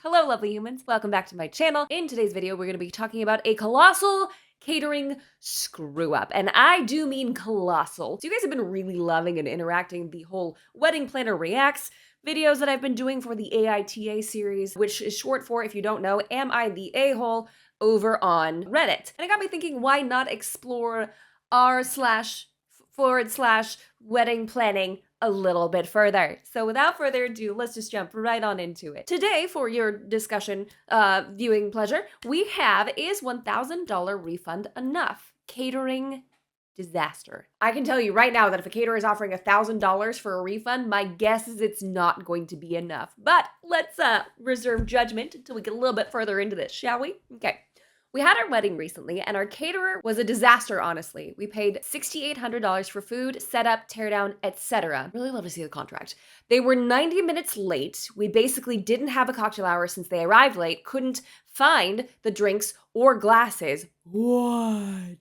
Hello, lovely humans. Welcome back to my channel. In today's video, we're going to be talking about a colossal catering screw up. And I do mean colossal. So you guys have been really loving and interacting the whole Wedding Planner Reacts videos that I've been doing for the AITA series, which is short for, if you don't know, Am I the A-hole, over on Reddit. And it got me thinking, why not explore r//wedding planning a little bit further. So without further ado, let's just jump right on into it. Today, for your discussion viewing pleasure, we have, is $1,000 refund enough? Catering disaster. I can tell you right now that if a caterer is offering $1,000 for a refund, my guess is it's not going to be enough. But let's reserve judgment until we get a little bit further into this, shall we? Okay. We had our wedding recently, and our caterer was a disaster, honestly. We paid $6,800 for food, setup, teardown, etc. Really love to see the contract. They were 90 minutes late. We basically didn't have a cocktail hour since they arrived late, couldn't find the drinks or glasses. What?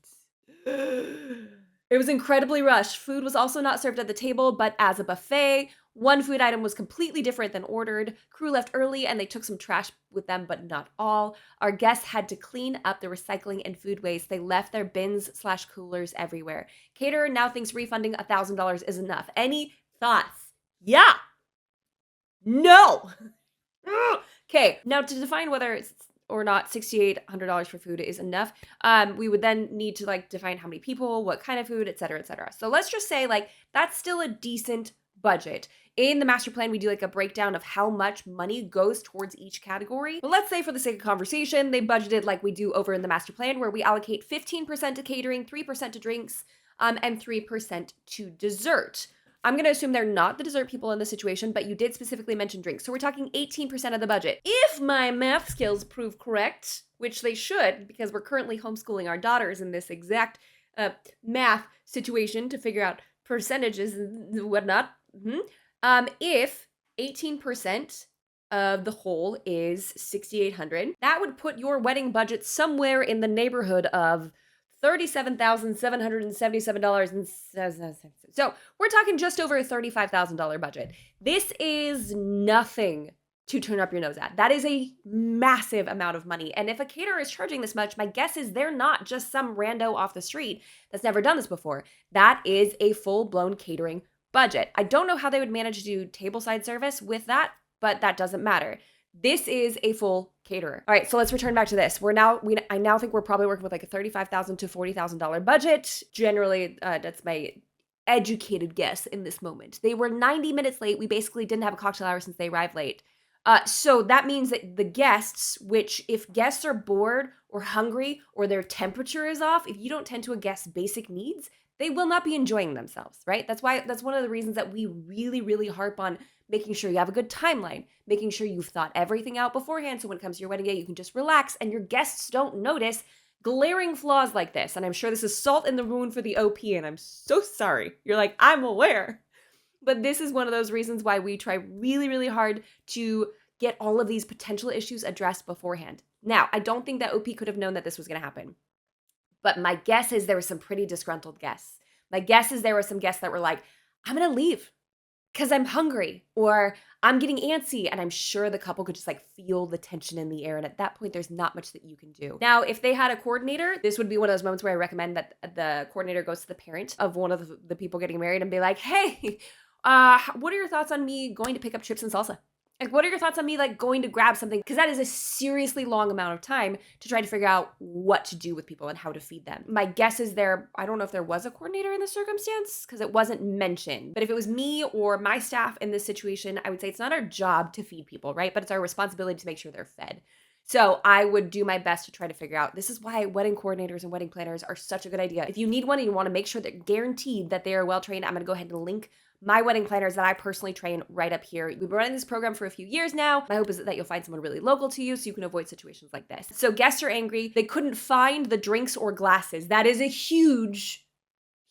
It was incredibly rushed. Food was also not served at the table, but as a buffet. One food item was completely different than ordered. Crew left early and they took some trash with them, but not all. Our guests had to clean up the recycling and food waste. They left their bins/coolers everywhere. Caterer now thinks refunding $1,000 is enough. Any thoughts? Yeah. No. Okay, now to define whether it's or not $6,800 for food is enough, we would then need to define how many people, what kind of food, etc., etc. So let's just say that's still a decent budget. In the master plan, we do a breakdown of how much money goes towards each category. But let's say for the sake of conversation, they budgeted like we do over in the master plan, where we allocate 15% to catering, 3% to drinks, and 3% to dessert. I'm going to assume they're not the dessert people in this situation, but you did specifically mention drinks. So we're talking 18% of the budget. If my math skills prove correct, which they should, because we're currently homeschooling our daughters in this exact math situation to figure out percentages and whatnot. If 18% of the whole is $6,800, that would put your wedding budget somewhere in the neighborhood of $37,777. So we're talking just over a $35,000 budget. This is nothing to turn up your nose at. That is a massive amount of money. And if a caterer is charging this much, my guess is they're not just some rando off the street that's never done this before. That is a full-blown catering budget. I don't know how they would manage to do tableside service with that, but that doesn't matter. This is a full caterer. All right, so let's return back to this. I now think we're probably working with a $35,000 to $40,000 budget. Generally, that's my educated guess in this moment. They were 90 minutes late. We basically didn't have a cocktail hour since they arrived late. So that means that the guests, which if guests are bored or hungry or their temperature is off, if you don't tend to a guest's basic needs, they will not be enjoying themselves, right? That's one of the reasons that we really, really harp on making sure you have a good timeline, making sure you've thought everything out beforehand. So when it comes to your wedding day, you can just relax and your guests don't notice glaring flaws like this. And I'm sure this is salt in the wound for the OP, and I'm so sorry. You're like, I'm aware. But this is one of those reasons why we try really, really hard to get all of these potential issues addressed beforehand. Now, I don't think that OP could have known that this was going to happen. But my guess is there were some pretty disgruntled guests. My guess is there were some guests that were like, I'm going to leave because I'm hungry, or I'm getting antsy. And I'm sure the couple could just feel the tension in the air. And at that point, there's not much that you can do. Now, if they had a coordinator, this would be one of those moments where I recommend that the coordinator goes to the parent of one of the people getting married and be like, hey, what are your thoughts on me going to pick up chips and salsa? What are your thoughts on me going to grab something? Because that is a seriously long amount of time to try to figure out what to do with people and how to feed them. My guess is I don't know if there was a coordinator in this circumstance because it wasn't mentioned. But if it was me or my staff in this situation, I would say it's not our job to feed people, right? But it's our responsibility to make sure they're fed. So I would do my best to try to figure out, this is why wedding coordinators and wedding planners are such a good idea. If you need one and you want to make sure that guaranteed that they are well-trained, I'm going to go ahead and link my wedding planners that I personally train right up here. We've been running this program for a few years now. My hope is that you'll find someone really local to you so you can avoid situations like this. So guests are angry. They couldn't find the drinks or glasses. That is a huge,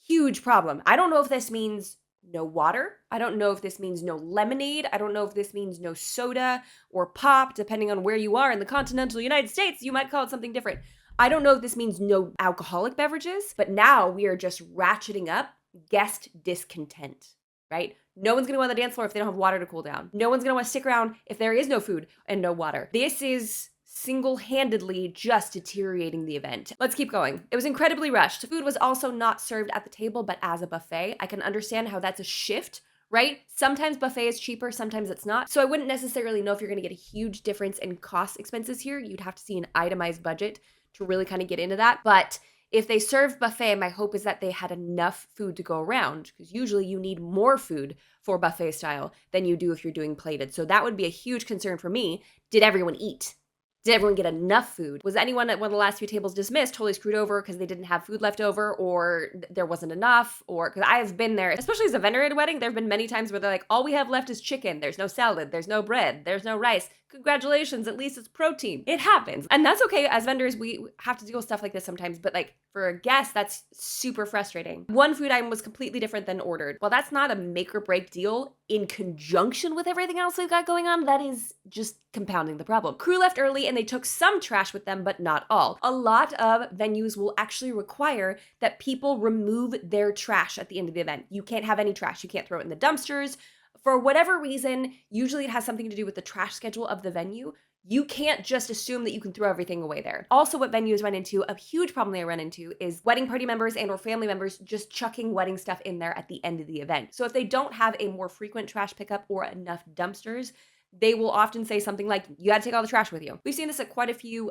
huge problem. I don't know if this means no water. I don't know if this means no lemonade. I don't know if this means no soda or pop, depending on where you are in the continental United States. You might call it something different. I don't know if this means no alcoholic beverages, but now we are just ratcheting up guest discontent. right? No one's gonna go on the dance floor if they don't have water to cool down. No one's gonna wanna stick around if there is no food and no water. This is single-handedly just deteriorating the event. Let's keep going. It was incredibly rushed. Food was also not served at the table, but as a buffet. I can understand how that's a shift, right? Sometimes buffet is cheaper, sometimes it's not. So I wouldn't necessarily know if you're gonna get a huge difference in cost expenses here. You'd have to see an itemized budget to really kind of get into that. But if they serve buffet, my hope is that they had enough food to go around, because usually you need more food for buffet style than you do if you're doing plated. So that would be a huge concern for me. Did everyone eat? Did everyone get enough food? Was anyone at one of the last few tables dismissed, totally screwed over because they didn't have food left over, or there wasn't enough? Or because I have been there, especially as a vendor at a wedding, there have been many times where they're like, all we have left is chicken. There's no salad. There's no bread. There's no rice. Congratulations, at least it's protein. It happens. And that's okay. As vendors, we have to deal with stuff like this sometimes, but like for a guest, that's super frustrating. One food item was completely different than ordered. Well, that's not a make or break deal in conjunction with everything else we've got going on. That is just compounding the problem. Crew left early and they took some trash with them, but not all. A lot of venues will actually require that people remove their trash at the end of the event. You can't have any trash. You can't throw it in the dumpsters. For whatever reason, usually it has something to do with the trash schedule of the venue. You can't just assume that you can throw everything away there. Also, what venues run into, a huge problem they run into, is wedding party members and or family members just chucking wedding stuff in there at the end of the event. So if they don't have a more frequent trash pickup or enough dumpsters, they will often say something like, you gotta take all the trash with you. We've seen this at quite a few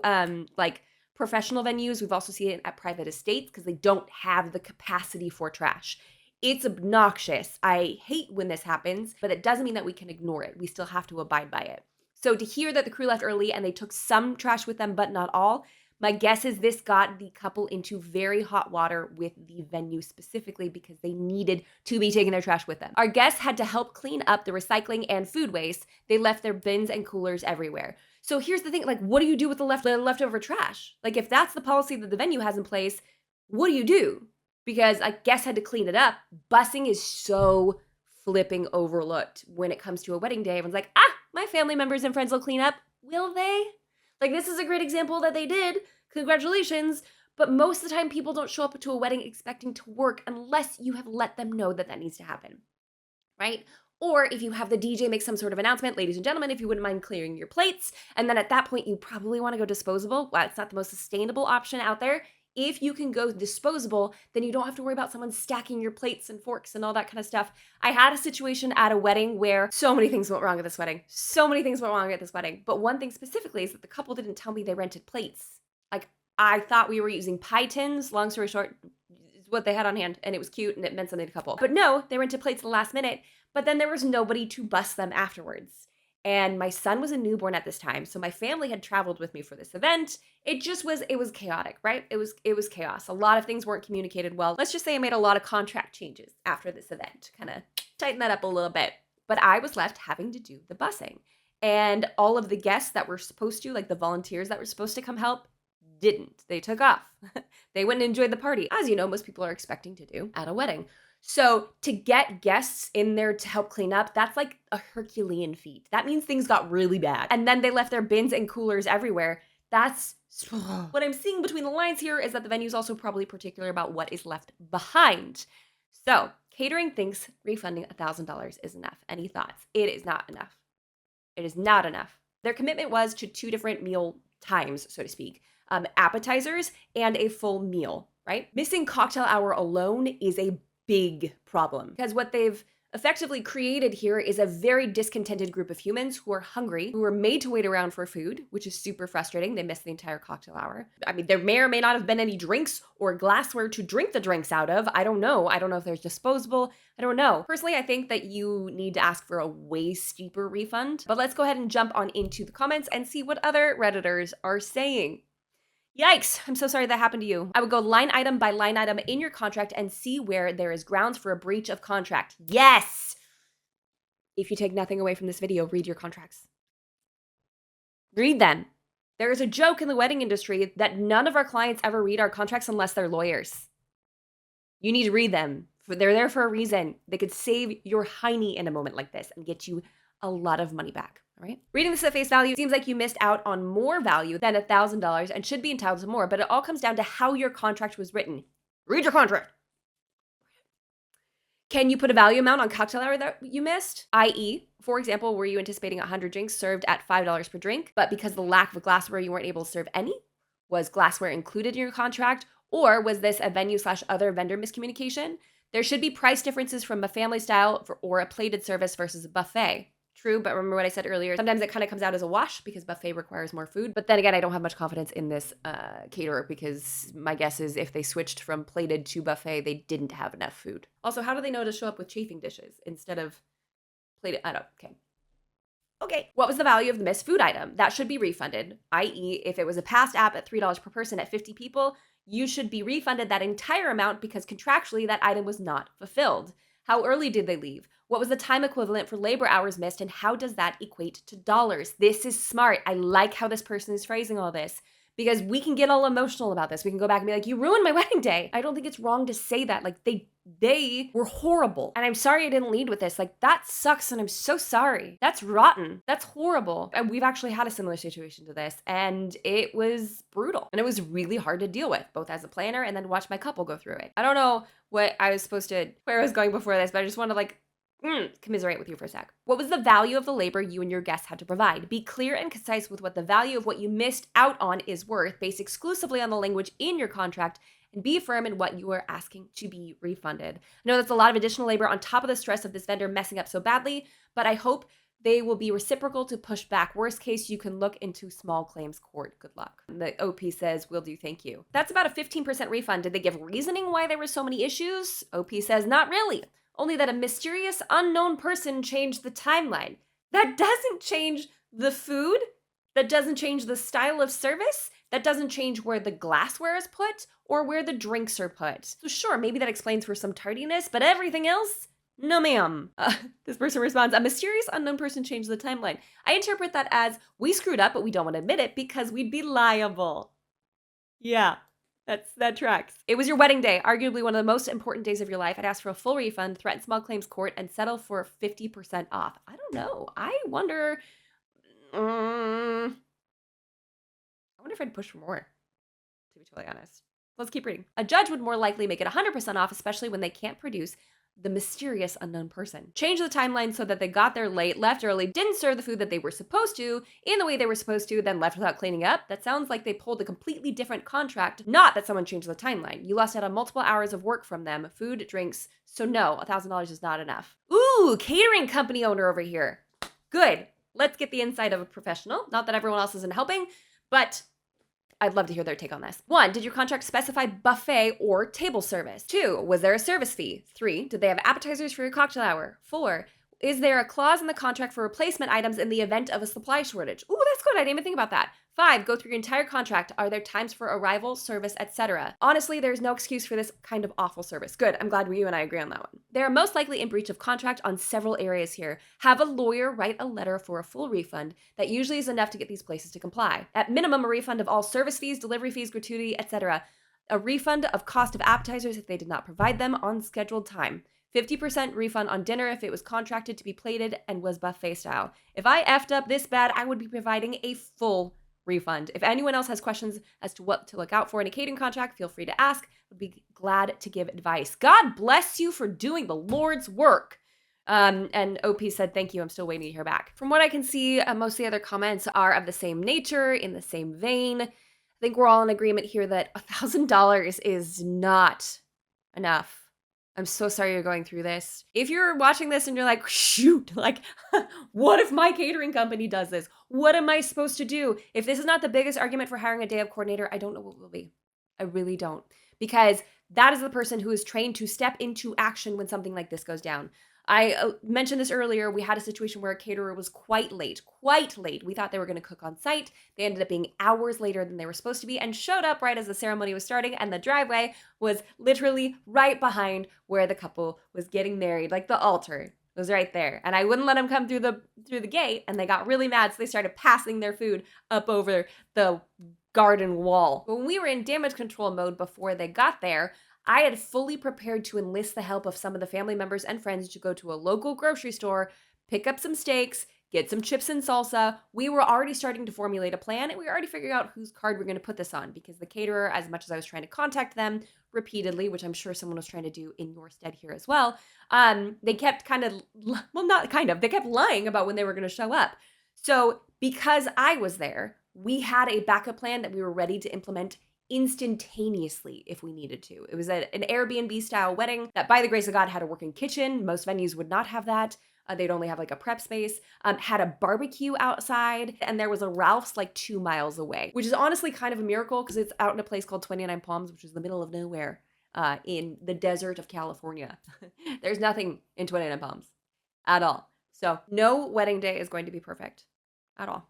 like professional venues. We've also seen it at private estates because they don't have the capacity for trash. It's obnoxious. I hate when this happens, but it doesn't mean that we can ignore it. We still have to abide by it. So to hear that the crew left early and they took some trash with them, but not all, my guess is this got the couple into very hot water with the venue specifically because they needed to be taking their trash with them. Our guests had to help clean up the recycling and food waste. They left their bins and coolers everywhere. So here's the thing, like, what do you do with the leftover trash? Like, if that's the policy that the venue has in place, what do? Because I guess had to clean it up. Busing is so flipping overlooked when it comes to a wedding day. Everyone's like, my family members and friends will clean up. Will they? Like, this is a great example that they did. Congratulations. But most of the time, people don't show up to a wedding expecting to work unless you have let them know that that needs to happen, right? Or if you have the DJ make some sort of announcement, ladies and gentlemen, if you wouldn't mind clearing your plates, and then at that point, you probably want to go disposable. Well, it's not the most sustainable option out there. If you can go disposable, then you don't have to worry about someone stacking your plates and forks and all that kind of stuff. I had a situation at a wedding where so many things went wrong at this wedding. But one thing specifically is that the couple didn't tell me they rented plates. Like, I thought we were using pie tins. Long story short, is what they had on hand, and it was cute and it meant something to the couple. But no, they rented plates at the last minute, but then there was nobody to bus them afterwards. And my son was a newborn at this time, so my family had traveled with me for this event. It was chaotic, right? It was chaos. A lot of things weren't communicated well. Let's just say I made a lot of contract changes after this event, kind of tighten that up a little bit. But I was left having to do the busing. And all of the guests that were supposed to, like the volunteers that were supposed to come help, didn't. They took off. They went and enjoyed the party, as you know, most people are expecting to do at a wedding. So to get guests in there to help clean up, that's like a Herculean feat. That means things got really bad. And then they left their bins and coolers everywhere. That's what I'm seeing between the lines here is that the venue is also probably particular about what is left behind. So catering thinks refunding $1,000 is enough. Any thoughts? It is not enough. It is not enough. Their commitment was to 2 different meal times, so to speak, appetizers and a full meal, right? Missing cocktail hour alone is a big problem because what they've effectively created here is a very discontented group of humans who are hungry, who are made to wait around for food, which is super frustrating. They missed the entire cocktail hour. I mean, there may or may not have been any drinks or glassware to drink the drinks out of. I don't know. I don't know if there's disposable. I don't know. Personally, I think that you need to ask for a way steeper refund. But let's go ahead and jump on into the comments and see what other Redditors are saying. Yikes, I'm so sorry that happened to you. I would go line item by line item in your contract and see where there is grounds for a breach of contract. Yes! If you take nothing away from this video, read your contracts. Read them. There is a joke in the wedding industry that none of our clients ever read our contracts unless they're lawyers. You need to read them. They're there for a reason. They could save your hiney in a moment like this and get you a lot of money back. All right. Reading this at face value seems like you missed out on more value than $1,000 and should be entitled to more, but it all comes down to how your contract was written. Read your contract. Can you put a value amount on cocktail hour that you missed? I.e., for example, were you anticipating 100 drinks served at $5 per drink, but because of the lack of glassware, you weren't able to serve any? Was glassware included in your contract? Or was this a venue/other vendor miscommunication? There should be price differences from a family style or a plated service versus a buffet. True, but remember what I said earlier, sometimes it kind of comes out as a wash because buffet requires more food. But then again, I don't have much confidence in this caterer because my guess is if they switched from plated to buffet, they didn't have enough food. Also, how do they know to show up with chafing dishes instead of plated? I don't, okay. Okay, what was the value of the missed food item? That should be refunded, i.e. if it was a past app at $3 per person at 50 people, you should be refunded that entire amount because contractually that item was not fulfilled. How early did they leave? What was the time equivalent for labor hours missed, and how does that equate to dollars? This is smart. I like how this person is phrasing all this because we can get all emotional about this. We can go back and be like, you ruined my wedding day. I don't think it's wrong to say that. Like, they were horrible. And I'm sorry I didn't lead with this. Like, that sucks, and I'm so sorry. That's rotten. That's horrible. And we've actually had a similar situation to this, and it was brutal. And it was really hard to deal with, both as a planner and then watch my couple go through it. I don't know where I was going before this, but I just want to commiserate with you for a sec. What was the value of the labor you and your guests had to provide? Be clear and concise with what the value of what you missed out on is worth, based exclusively on the language in your contract, and be firm in what you are asking to be refunded. I know that's a lot of additional labor on top of the stress of this vendor messing up so badly, but I hope they will be reciprocal to push back. Worst case, you can look into small claims court. Good luck. The OP says, will do, thank you. That's about a 15% refund. Did they give reasoning why there were so many issues? OP says, not really. Only that a mysterious unknown person changed the timeline. That doesn't change the food. That doesn't change the style of service. That doesn't change where the glassware is put or where the drinks are put. So sure, maybe that explains for some tardiness, but everything else, no ma'am. This person responds, a mysterious unknown person changed the timeline. I interpret that as, we screwed up, but we don't want to admit it because we'd be liable. Yeah. That tracks. It was your wedding day, arguably one of the most important days of your life. I'd ask for a full refund, threaten small claims court, and settle for 50% off. I don't know. I wonder if I'd push for more, to be totally honest. Let's keep reading. A judge would more likely make it 100% off, especially when they can't produce the mysterious unknown person. Change the timeline so that they got there late, left early, didn't serve the food that they were supposed to, in the way they were supposed to, then left without cleaning up. That sounds like they pulled a completely different contract, not that someone changed the timeline. You lost out on multiple hours of work from them, food, drinks, so no, $1,000 is not enough. Ooh, catering company owner over here. Good. Let's get the insight of a professional. Not that everyone else isn't helping, but I'd love to hear their take on this. 1, did your contract specify buffet or table service? 2, was there a service fee? 3, did they have appetizers for your cocktail hour? 4, is there a clause in the contract for replacement items in the event of a supply shortage? Ooh, that's good. I didn't even think about that. 5, go through your entire contract. Are there times for arrival, service, etc.? Honestly, there's no excuse for this kind of awful service. Good. I'm glad you and I agree on that one. They are most likely in breach of contract on several areas here. Have a lawyer write a letter for a full refund. That usually is enough to get these places to comply. At minimum, a refund of all service fees, delivery fees, gratuity, etc. A refund of cost of appetizers if they did not provide them on scheduled time. 50% refund on dinner if it was contracted to be plated and was buffet style. If I effed up this bad, I would be providing a full refund. If anyone else has questions as to what to look out for in a catering contract, feel free to ask. I'd be glad to give advice. God bless you for doing the Lord's work. And OP said, thank you. I'm still waiting to hear back. From what I can see, most of the other comments are of the same nature, in the same vein. I think we're all in agreement here that $1,000 is not enough. I'm so sorry you're going through this. If you're watching this and you're like, shoot, like, what if my catering company does this? What am I supposed to do? If this is not the biggest argument for hiring a day of coordinator, I don't know what will be. I really don't. Because that is the person who is trained to step into action when something like this goes down. I mentioned this earlier. We had a situation where a caterer was quite late. We thought they were going to cook on site. They ended up being hours later than they were supposed to be and showed up right as the ceremony was starting, and the driveway was literally right behind where the couple was getting married. Like, the altar was right there. And I wouldn't let them come through the gate, and they got really mad, so they started passing their food up over the garden wall. When we were in damage control mode before they got there, I had fully prepared to enlist the help of some of the family members and friends to go to a local grocery store, pick up some steaks, get some chips and salsa. We were already starting to formulate a plan, and we were already figuring out whose card we're going to put this on, because the caterer, as much as I was trying to contact them repeatedly, which I'm sure someone was trying to do in your stead here as well, they kept they kept lying about when they were going to show up. So because I was there, we had a backup plan that we were ready to implement instantaneously if we needed to. It was an Airbnb style wedding that, by the grace of God, had a working kitchen. Most venues would not have that. They'd only have like a prep space, had a barbecue outside, and there was a Ralph's like 2 miles away, which is honestly kind of a miracle because it's out in a place called 29 Palms, which is the middle of nowhere in the desert of California. There's nothing in 29 Palms at all. So no wedding day is going to be perfect at all.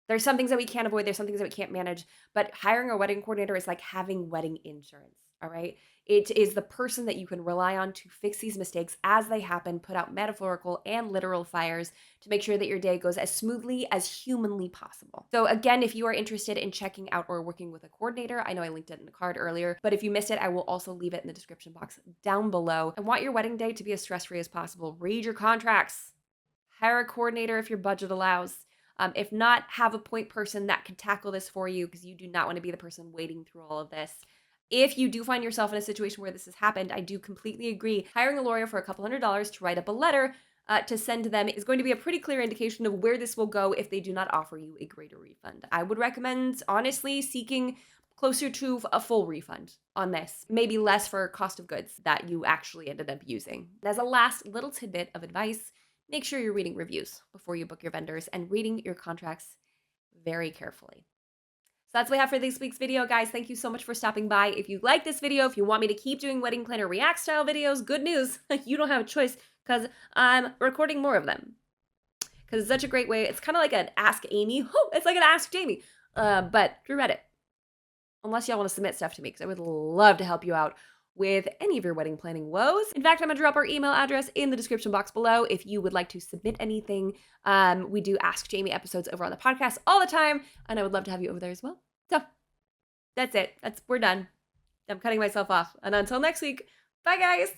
There's some things that we can't avoid. There's some things that we can't manage. But hiring a wedding coordinator is like having wedding insurance, all right? It is the person that you can rely on to fix these mistakes as they happen, put out metaphorical and literal fires to make sure that your day goes as smoothly as humanly possible. So again, if you are interested in checking out or working with a coordinator, I know I linked it in the card earlier, but if you missed it, I will also leave it in the description box down below. I want your wedding day to be as stress-free as possible. Read your contracts. Hire a coordinator if your budget allows. If not, have a point person that can tackle this for you, because you do not want to be the person wading through all of this. If you do find yourself in a situation where this has happened, I do completely agree. Hiring a lawyer for a couple $100s to write up a letter to send to them is going to be a pretty clear indication of where this will go if they do not offer you a greater refund. I would recommend, honestly, seeking closer to a full refund on this, maybe less for cost of goods that you actually ended up using. As a last little tidbit of advice, make sure you're reading reviews before you book your vendors and reading your contracts very carefully. So that's what we have for this week's video, guys. Thank you so much for stopping by. If you like this video, if you want me to keep doing wedding planner react style videos, good news, you don't have a choice, because I'm recording more of them. Because it's such a great way. It's kind of like an Ask Amy. Oh, it's like an Ask Jamie, but through Reddit. Unless y'all want to submit stuff to me, because I would love to help you out with any of your wedding planning woes. In fact, I'm gonna drop our email address in the description box below if you would like to submit anything. We do Ask Jamie episodes over on the podcast all the time, and I would love to have you over there as well. So that's it. We're done. I'm cutting myself off. And until next week, bye guys.